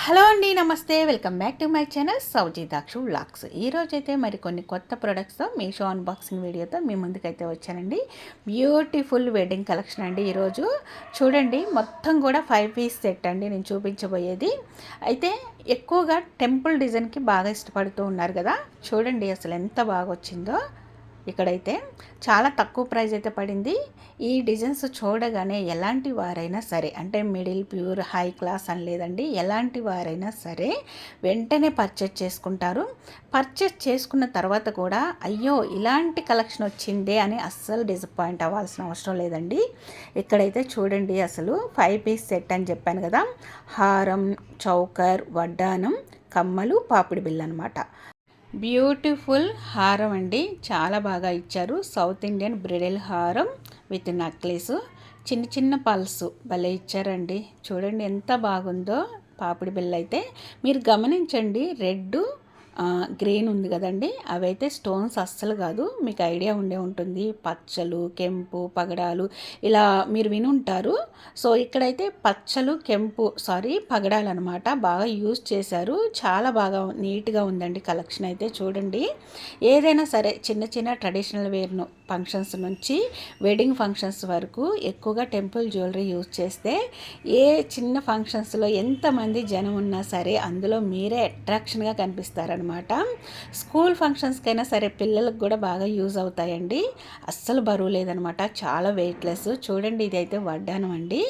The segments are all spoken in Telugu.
హలో అండి, నమస్తే. Welcome back to my channel సౌజీ దాక్షు వ్లాగ్స్. ఈరోజైతే మరి కొన్ని కొత్త ప్రొడక్ట్స్తో మీషో అన్బాక్సింగ్ వీడియోతో మీ ముందుకైతే వచ్చానండి. బ్యూటిఫుల్ వెడ్డింగ్ కలెక్షన్ అండి. ఈరోజు చూడండి, మొత్తం కూడా 5 పీస్ సెట్ అండి నేను చూపించబోయేది. అయితే ఎక్కువగా టెంపుల్ డిజైన్కి బాగా ఇష్టపడుతూ ఉన్నారు కదా. చూడండి అసలు ఎంత బాగా వచ్చిందో. ఇక్కడైతే చాలా తక్కువ ప్రైస్ అయితే పడింది. ఈ డిజైన్స్ చూడగానే ఎలాంటి వారైనా సరే, అంటే మిడిల్, ప్యూర్, హై క్లాస్ అని లేదండి, ఎలాంటి వారైనా సరే వెంటనే పర్చేజ్ చేసుకుంటారు. పర్చేజ్ చేసుకున్న తర్వాత కూడా అయ్యో ఇలాంటి కలెక్షన్ వచ్చిందే అని అస్సలు డిసప్పాయింట్ అవ్వాల్సిన అవసరం లేదండి. ఇక్కడైతే చూడండి, అసలు 5 పీస్ సెట్ అని చెప్పాను కదా. హారం, చౌకర్, వడ్డానం, కమ్మలు, పాపిడి బిళ్ళ అనమాట. బ్యూటిఫుల్ హారం అండి, చాలా బాగా ఇచ్చారు. సౌత్ ఇండియన్ బ్రిడల్ హారం విత్ నెక్లెస్, చిన్న చిన్న పల్స్ భలే ఇచ్చారండి. చూడండి ఎంత బాగుందో. పాపిడి బిళ్ళ అయితే మీరు గమనించండి, రెడ్ గ్రీన్ ఉంది కదండి, అవైతే స్టోన్స్ అస్సలు కాదు. మీకు ఐడియా ఉండే ఉంటుంది, పచ్చలు, కెంపు, పగడాలు ఇలా మీరు వినుంటారు. సో ఇక్కడైతే పచ్చలు, పగడాలు అనమాట బాగా యూజ్ చేశారు. చాలా బాగా నీట్గా ఉందండి కలెక్షన్ అయితే. చూడండి, ఏదైనా సరే చిన్న చిన్న ట్రెడిషనల్ వేర్ను ఫంక్షన్స్ నుంచి వెడ్డింగ్ ఫంక్షన్స్ వరకు ఎక్కువగా టెంపుల్ జ్యువెలరీ యూజ్ చేస్తే ఏ చిన్న ఫంక్షన్స్లో ఎంతమంది జనం ఉన్నా సరే అందులో మీరే అట్రాక్షన్గా కనిపిస్తారనమాట. స్కూల్ ఫంక్షన్స్కైనా సరే పిల్లలకు కూడా బాగా యూజ్ అవుతాయండి. అస్సలు బరువు లేదనమాట, చాలా వెయిట్లెస్. చూడండి, ఇది అయితే వడ్డానం అండి.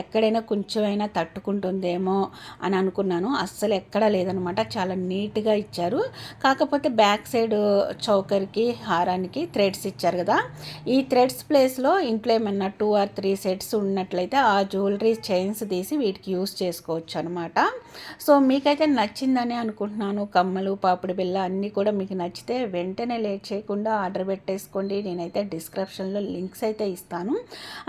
ఎక్కడైనా కొంచెమైనా తట్టుకుంటుందేమో అని అనుకున్నాను, అస్సలు ఎక్కడా లేదనమాట. చాలా నీట్గా ఇచ్చారు. కాకపోతే బ్యాక్ సైడ్ చౌకర్కి, హారానికి థ్రెడ్స్ ఇచ్చారు కదా. ఈ థ్రెడ్స్ ప్లేస్లో ఇంట్లో ఏమన్నా 2 or 3 సెట్స్ ఉన్నట్లయితే ఆ జ్యువెలరీ చైన్స్ తీసి వీటికి యూస్ చేసుకోవచ్చు అనమాట. సో మీకైతే నచ్చిందని అనుకుంటున్నాను. కమ్మలు, పాపిడి బిళ్ళ అన్నీ కూడా మీకు నచ్చితే వెంటనే లేట్ చేయకుండా ఆర్డర్ పెట్టేసుకోండి. నేనైతే డిస్క్రిప్షన్లో లింక్స్ అయితే ఇస్తాను.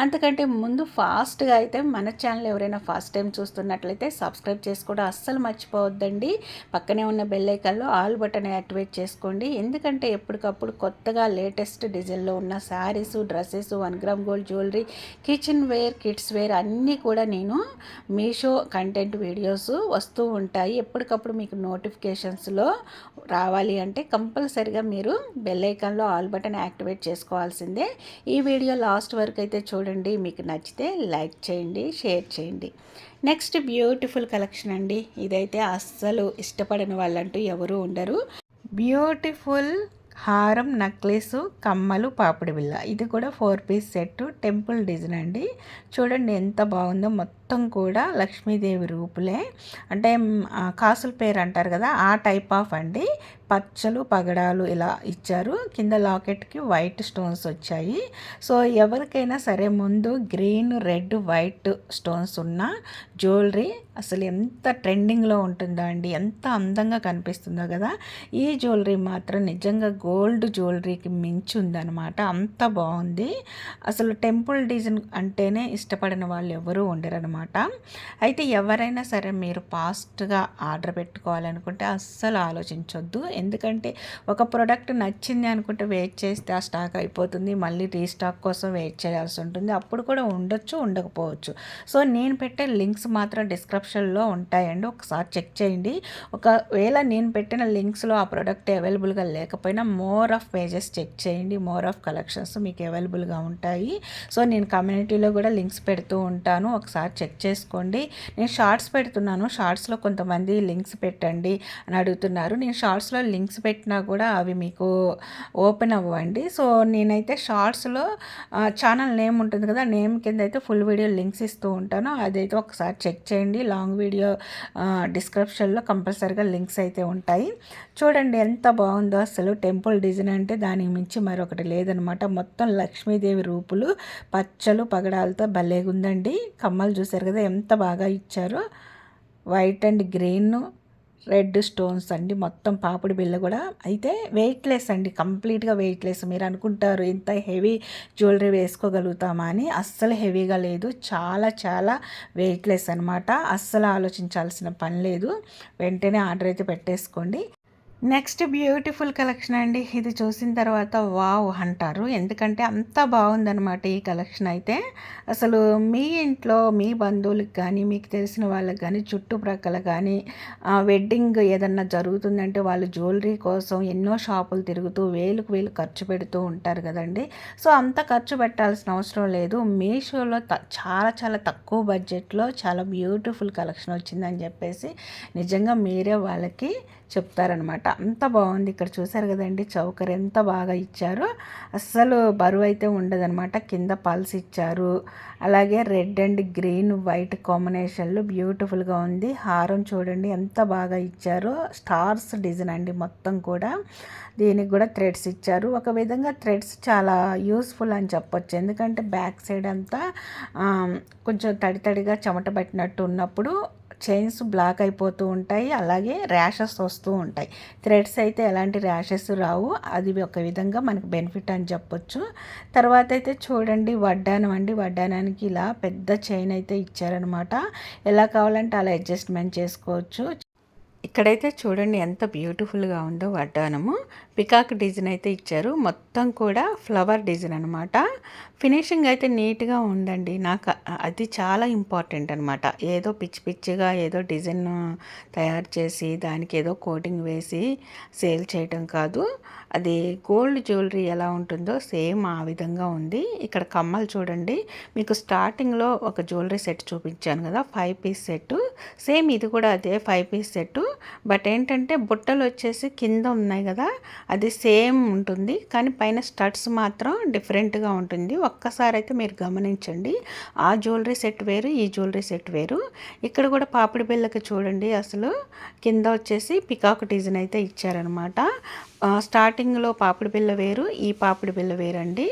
అంతకంటే ముందు ఫాస్ట్గా అయితే మన ఛానల్ ఎవరైనా ఫస్ట్ టైం చూస్తున్నట్లయితే సబ్స్క్రైబ్ చేసుకోవడం అస్సలు మర్చిపోవద్దండి. పక్కనే ఉన్న బెల్ ఐకాన్లో ఆల్ బటన్ యాక్టివేట్ చేసుకోండి. ఎందుకంటే ఎప్పటికప్పుడు కొత్తగా లేటెస్ట్ డిజైన్లో ఉన్న sarees, dresses, 1 gram gold jewellery, kitchen wear, kids wear అన్నీ కూడా నేను మీషో కంటెంట్ వీడియోస్ వస్తూ ఉంటాయి. ఎప్పటికప్పుడు మీకు నోటిఫికేషన్స్లో రావాలి అంటే కంపల్సరిగా మీరు బెల్ ఐకాన్లో ఆల్ బటన్ యాక్టివేట్ చేసుకోవాల్సిందే. ఈ వీడియో లాస్ట్ వరకు అయితే చూడండి. మీకు నచ్చితే లైక్ చేయండి, షేర్ చేయండి. నెక్స్ట్ బ్యూటిఫుల్ కలెక్షన్ అండి. ఇదైతే అస్సలు ఇష్టపడని వాళ్ళంటూ ఎవరు ఉండరు. బ్యూటిఫుల్ హారం, నెక్లెస్, కమ్మలు, పాపిడి బిళ్ళ. ఇది కూడా 4 పీస్ సెట్ టెంపుల్ డిజైన్ అండి. చూడండి ఎంత బాగుందో. మొత్తం కూడా లక్ష్మీదేవి రూపులే, అంటే కాసుల పేరు అంటారు కదా, ఆ టైప్ ఆఫ్ అండి. పచ్చలు, పగడాలు ఇలా ఇచ్చారు. కింద లాకెట్కి వైట్ స్టోన్స్ వచ్చాయి. సో ఎవరికైనా సరే ముందు గ్రీన్, రెడ్, వైట్ స్టోన్స్ ఉన్న జ్యువెలరీ అసలు ఎంత ట్రెండింగ్లో ఉంటుందో అండి, ఎంత అందంగా కనిపిస్తుందో కదా. ఈ జ్యువెలరీ మాత్రం నిజంగా గోల్డ్ జ్యువెలరీకి మించి ఉందన్నమాట. అంత బాగుంది. అసలు టెంపుల్ డిజైన్ అంటేనే ఇష్టపడిన వాళ్ళు ఎవరూ ఉండరనమాట. అయితే ఎవరైనా సరే మీరు ఫాస్ట్గా ఆర్డర్ పెట్టుకోవాలనుకుంటే అస్సలు ఆలోచించొద్దు. ఎందుకంటే ఒక ప్రోడక్ట్ నచ్చింది అనుకుంటే వెయిట్ చేస్తే ఆ స్టాక్ అయిపోతుంది. మళ్ళీ రీస్టాక్ కోసం వెయిట్ చేయాల్సి ఉంటుంది. అప్పుడు కూడా ఉండొచ్చు, ఉండకపోవచ్చు. సో నేను పెట్టే లింక్స్ మాత్రం డిస్క్రిప్షన్లో ఉంటాయండి, ఒకసారి చెక్ చేయండి. ఒకవేళ నేను పెట్టిన లింక్స్లో ఆ ప్రోడక్ట్ అవైలబుల్గా లేకపోయినా మోర్ ఆఫ్ పేజెస్ చెక్ చేయండి. మోర్ ఆఫ్ కలెక్షన్స్ మీకు అవైలబుల్గా ఉంటాయి. సో నేను కమ్యూనిటీలో కూడా లింక్స్ పెడుతూ ఉంటాను, ఒకసారి చెక్ చేసుకోండి. నేను షార్ట్స్ పెడుతున్నాను, షార్ట్స్లో కొంతమంది లింక్స్ పెట్టండి అని అడుగుతున్నారు. నేను షార్ట్స్లో లింక్స్ పెట్టినా కూడా అవి మీకు ఓపెన్ అవ్వండి. సో నేనైతే షార్ట్స్లో ఛానల్ నేమ్ ఉంటుంది కదా, నేమ్ కింద అయితే ఫుల్ వీడియో లింక్స్ ఇస్తూ ఉంటాను. అదైతే ఒకసారి చెక్ చేయండి. లాంగ్ వీడియో డిస్క్రిప్షన్లో కంపల్సరీగా లింక్స్ అయితే ఉంటాయి. చూడండి ఎంత బాగుందో. అసలు టెంపుల్ డిజైన్ అంటే దానికి మించి మరొకటి లేదనమాట. మొత్తం లక్ష్మీదేవి రూపులు, పచ్చలు, పగడాలతో భలేగా ఉందండి. కమ్మలు చూసారు కదా ఎంత బాగా ఇచ్చారో. White and green, red stones అండి. మొత్తం పాపిడి బిళ్ళ కూడా అయితే వెయిట్లెస్ అండి, కంప్లీట్గా వెయిట్లెస్. మీరు అనుకుంటారు ఇంత హెవీ జ్యువెలరీ వేసుకోగలుగుతామా అని, అస్సలు హెవీగా లేదు. చాలా చాలా వెయిట్లెస్ అనమాట. అస్సలు ఆలోచించాల్సిన పని లేదు. వెంటనే ఆర్డర్ అయితే పెట్టేసుకోండి. నెక్స్ట్ బ్యూటిఫుల్ కలెక్షన్ అండి. ఇది చూసిన తర్వాత వావ్ అంటారు. ఎందుకంటే అంత బాగుందనమాట ఈ కలెక్షన్ అయితే. అసలు మీ ఇంట్లో మీ బంధువులకు కానీ, మీకు తెలిసిన వాళ్ళకి కానీ, చుట్టుప్రక్కల కానీ వెడ్డింగ్ ఏదన్నా జరుగుతుందంటే వాళ్ళు జ్యువెలరీ కోసం ఎన్నో షాపులు తిరుగుతూ వేలకు వేలు ఖర్చు పెడుతూ ఉంటారు కదండి. సో అంత ఖర్చు పెట్టాల్సిన అవసరం లేదు. మీషోలో చాలా చాలా తక్కువ బడ్జెట్లో చాలా బ్యూటిఫుల్ కలెక్షన్ వచ్చిందని చెప్పేసి నిజంగా మీరే వాళ్ళకి చెప్తారనమాట. అంత బాగుంది. ఇక్కడ చూసారు కదండి చౌకర్ ఎంత బాగా ఇచ్చారో. అస్సలు బరువు అయితే ఉండదనమాట. కింద పల్స్ ఇచ్చారు. అలాగే రెడ్ అండ్ గ్రీన్ వైట్ కాంబినేషన్లో బ్యూటిఫుల్గా ఉంది. హారం చూడండి ఎంత బాగా ఇచ్చారో. స్టార్స్ డిజైన్ అండి మొత్తం కూడా. దీనికి కూడా థ్రెడ్స్ ఇచ్చారు. ఒక విధంగా థ్రెడ్స్ చాలా యూస్ఫుల్ అని చెప్పొచ్చు. ఎందుకంటే బ్యాక్ సైడ్ అంతా కొంచెం తడి తడిగా చెమట పట్టినట్టు ఉన్నప్పుడు చైన్స్ బ్లాక్ అయిపోతూ ఉంటాయి. అలాగే ర్యాషెస్ వస్తూ ఉంటాయి. థ్రెడ్స్ అయితే ఎలాంటి ర్యాషెస్ రావు. అది ఒక విధంగా మనకు బెనిఫిట్ అని చెప్పొచ్చు. తర్వాత అయితే చూడండి వడ్డానం అండి. వడ్డానానికి ఇలా పెద్ద చైన్ అయితే ఇచ్చారనమాట. ఎలా కావాలంటే అలా అడ్జస్ట్మెంట్ చేసుకోవచ్చు. ఇక్కడైతే చూడండి ఎంత బ్యూటిఫుల్గా ఉందో వడ్డానము. పికాక్ డిజైన్ అయితే ఇచ్చారు. మొత్తం కూడా ఫ్లవర్ డిజైన్ అనమాట. ఫినిషింగ్ అయితే నీట్గా ఉందండి. నాకు అది చాలా ఇంపార్టెంట్ అనమాట. ఏదో పిచ్చి పిచ్చిగా ఏదో డిజైన్ తయారు చేసి దానికి ఏదో కోటింగ్ వేసి సేల్ చేయటం కాదు. అది గోల్డ్ జ్యువెలరీ ఎలా ఉంటుందో సేమ్ ఆ విధంగా ఉంది. ఇక్కడ కమ్మలు చూడండి. మీకు స్టార్టింగ్లో ఒక జ్యువెలరీ సెట్ చూపించాను కదా, 5 పీస్ సెట్. సేమ్ ఇది కూడా అదే 5 పీస్ సెట్. బట్ ఏంటంటే బుట్టలు వచ్చేసి కింద ఉన్నాయి కదా, అది సేమ్ ఉంటుంది. కానీ పైన స్టడ్స్ మాత్రం డిఫరెంట్గా ఉంటుంది. ఒక్కసారి అయితే మీరు గమనించండి. ఆ జ్యువెలరీ సెట్ వేరు, ఈ జ్యువెలరీ సెట్ వేరు. ఇక్కడ కూడా పాపిడి బిళ్ళకి చూడండి. అసలు కింద వచ్చేసి పికాక్ డిజైన్ అయితే ఇచ్చారనమాట. స్టార్టింగ్లో పాపిడి బిళ్ళ వేరు, ఈ పాపిడి బిళ్ళ వేరండి.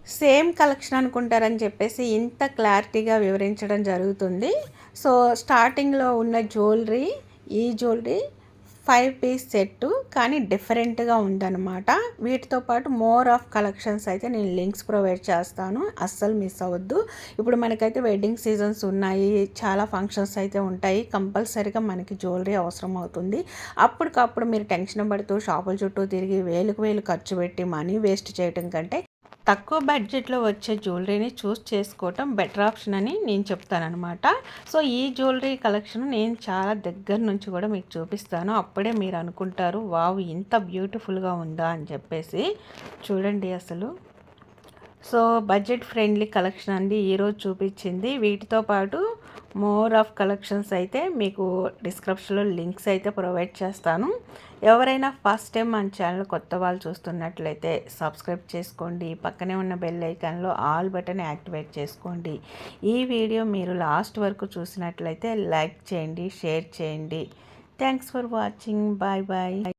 సేమ్ కలెక్షన్ అనుకుంటారని చెప్పేసి ఇంత క్లారిటీగా వివరించడం జరుగుతుంది. సో స్టార్టింగ్లో ఉన్న జ్యువెలరీ, ఈ జ్యువెలరీ 5 పీస్ సెట్టు, కానీ డిఫరెంట్గా ఉందన్నమాట. వీటితో పాటు మోర్ ఆఫ్ కలెక్షన్స్ అయితే నేను లింక్స్ ప్రొవైడ్ చేస్తాను, అస్సలు మిస్ అవ్వద్దు. ఇప్పుడు మనకైతే వెడ్డింగ్ సీజన్స్ ఉన్నాయి, చాలా ఫంక్షన్స్ అయితే ఉంటాయి. కంపల్సరీగా మనకి జ్యువెలరీ అవసరం అవుతుంది. అప్పటికప్పుడు మీరు టెన్షన్ పడుతూ షాపుల చుట్టూ తిరిగి వేలకు వేలు ఖర్చు పెట్టి మనీ వేస్ట్ చేయడం కంటే తక్కువ బడ్జెట్లో వచ్చే జ్యువెలరీని చూస్ చేసుకోవటం బెటర్ ఆప్షన్ అని నేను చెప్తానమాట. సో ఈ జ్యువెలరీ కలెక్షన్ నేను చాలా దగ్గర నుంచి కూడా మీకు చూపిస్తాను. అప్పుడే మీరు అనుకుంటారు వావ్ ఇంత బ్యూటిఫుల్గా ఉందా అని చెప్పేసి. చూడండి అసలు. సో బడ్జెట్ ఫ్రెండ్లీ కలెక్షన్ అండి ఈరోజు చూపించింది. వీటితో పాటు మోర్ ఆఫ్ కలెక్షన్స్ అయితే మీకు డిస్క్రిప్షన్లో లింక్స్ అయితే ప్రొవైడ్ చేస్తాను. ఎవరైనా ఫస్ట్ టైం మన ఛానల్ కొత్త వాళ్ళు చూస్తున్నట్లయితే సబ్స్క్రైబ్ చేసుకోండి. పక్కనే ఉన్న బెల్ ఐకాన్లో ఆల్ బటన్ యాక్టివేట్ చేసుకోండి. ఈ వీడియో మీరు లాస్ట్ వరకు చూసినట్లయితే లైక్ చేయండి, షేర్ చేయండి. Thanks for watching. Bye bye.